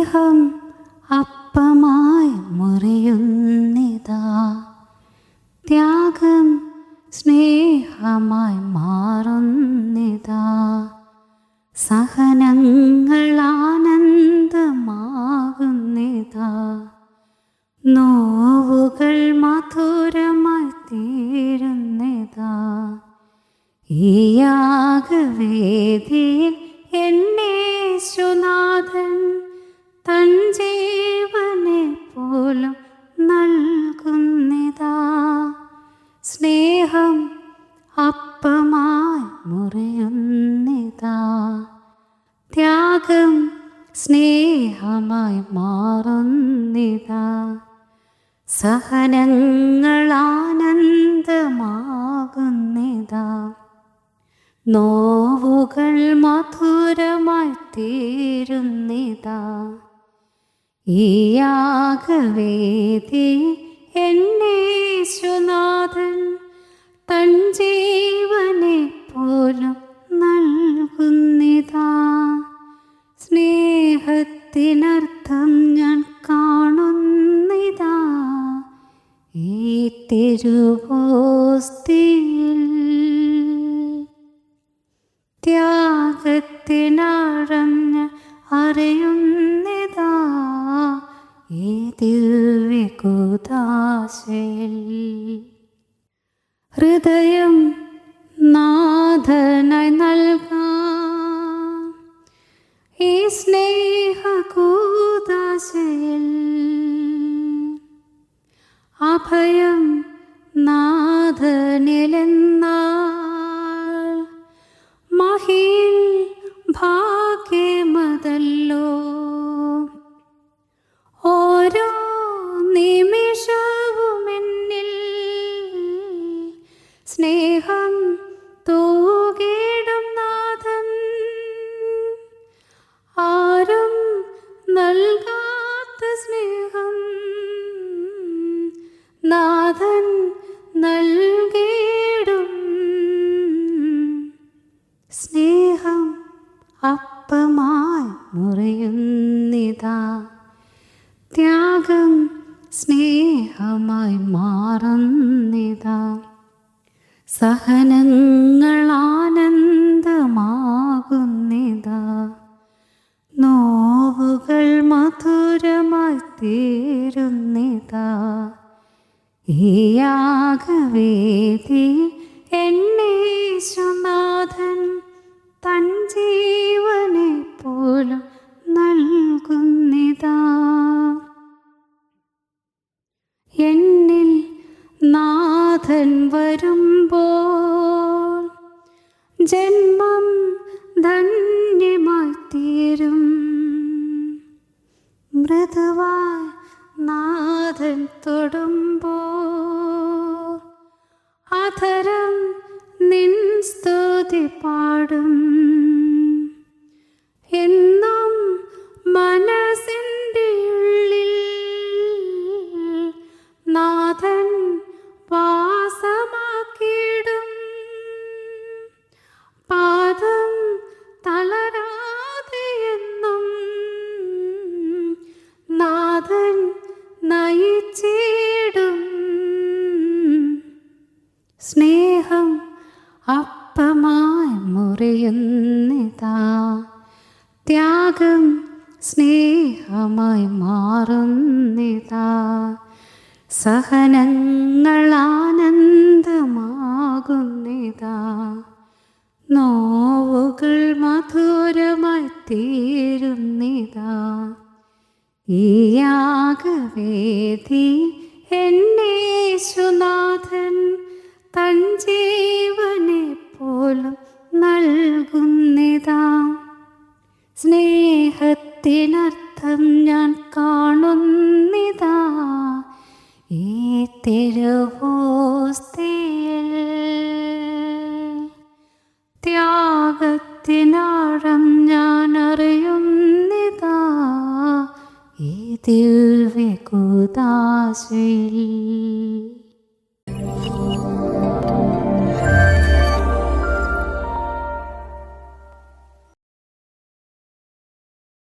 സ്നേഹം അപ്പമായി മുറിയുന്നിതാ, ത്യാഗം സ്നേഹമായി മാറുന്നിതാ, സഹനങ്ങൾ ആനന്ദമാകുന്നിതാ, നോവുകൾ മധുരമായി തീരുന്നിതാ. ഈ യാഗവേദിയിൽ എന്നേശുനാഥൻ തൻ ജീവനെ പോലും നൽകുന്നിതാ. സ്നേഹം അപ്പമായി മുറിയുന്നിതാ, ത്യാഗം സ്നേഹമായി മാറുന്നിതാ, സഹനങ്ങൾ ആനന്ദമാകുന്നിതാ, നോവുകൾ മധുരമായി തീരുന്നിതാ. ഈ യാഗവേദി എന്നേശുനാഥൻ തൻ ജീവനെ പോലും നൽകുന്നിതാ. സ്നേഹത്തിനർത്ഥം ഞാൻ കാണുന്നിതാ ഈ തിരുവോസ്തിയിൽ. ത്യാഗത്തിനാഴം ഞാൻ അറിയുന്നിതാ ഈ ദിവ്യകൂദാശയിൽ. ഹൃദയം നാഥനായി നൽകാം ഈ സ്നേഹകൂദാശയിൽ. അഭയം നാഥനിലെന്നാൽ മഹിൽ ഭാഗ്യമതല്ലോ. ഓരോ നിമിഷവുമെന്നിൽ സ്നേഹം തൂകിടും നാഥൻ. ആരും നൽകാത്ത സ്നേഹം നാഥൻ നൽകിടും. സ്നേഹം അപ്പമായി മുറിയുന്നിതാ, ത്യാഗം സ്നേഹമായി മാറുന്നിതാ, സഹനങ്ങൾ ആനന്ദമാകുന്നിതാ, നോവുകൾ മധുരമായി തീരുന്നിതാ. ഈ യാഗവേദി എന്നേശുനാഥൻ തൻ ജീവനെ പോലും നൽകുന്നിതാ. എന്നിൽ നാഥൻ വരുമ്പോൾ ജന്മം ധന്യമായി തീരും. മൃദുവായി നാഥൻ തൊടുമ്പോൾ അധരം നിൻ സ്തുതി പാടും. എന്നും മനസ്സിൻ്റെ ഉള്ളിൽ നാഥൻ വാസമാക്കിയിടും. പാദം തളരാതെ എന്നും നാഥൻ നയിച്ചിടും. സ്നേഹം അപ്പമായി മുറിയുന്നിതാ, ത്യാഗം സ്നേഹമായി മാറുന്നിതാ, സഹനങ്ങൾ ആനന്ദമാകുന്നിതാ, നോവുകൾ മധുരമായി തീരുന്നിതാ. ഈ യാഗവേദി എന്നേശുനാഥൻ തൻ ജീവനെ പോലും നൽകുന്നിതാ. സ്നേഹത്തിനർത്ഥം ഞാൻ കാണുന്നിതാ ഈ തിരുവോസ്തിയിൽ. ത്യാഗത്തിനാഴം ഞാൻ അറിയുന്നിതാ ഈ ദിവ്യകൂദാശയിൽ.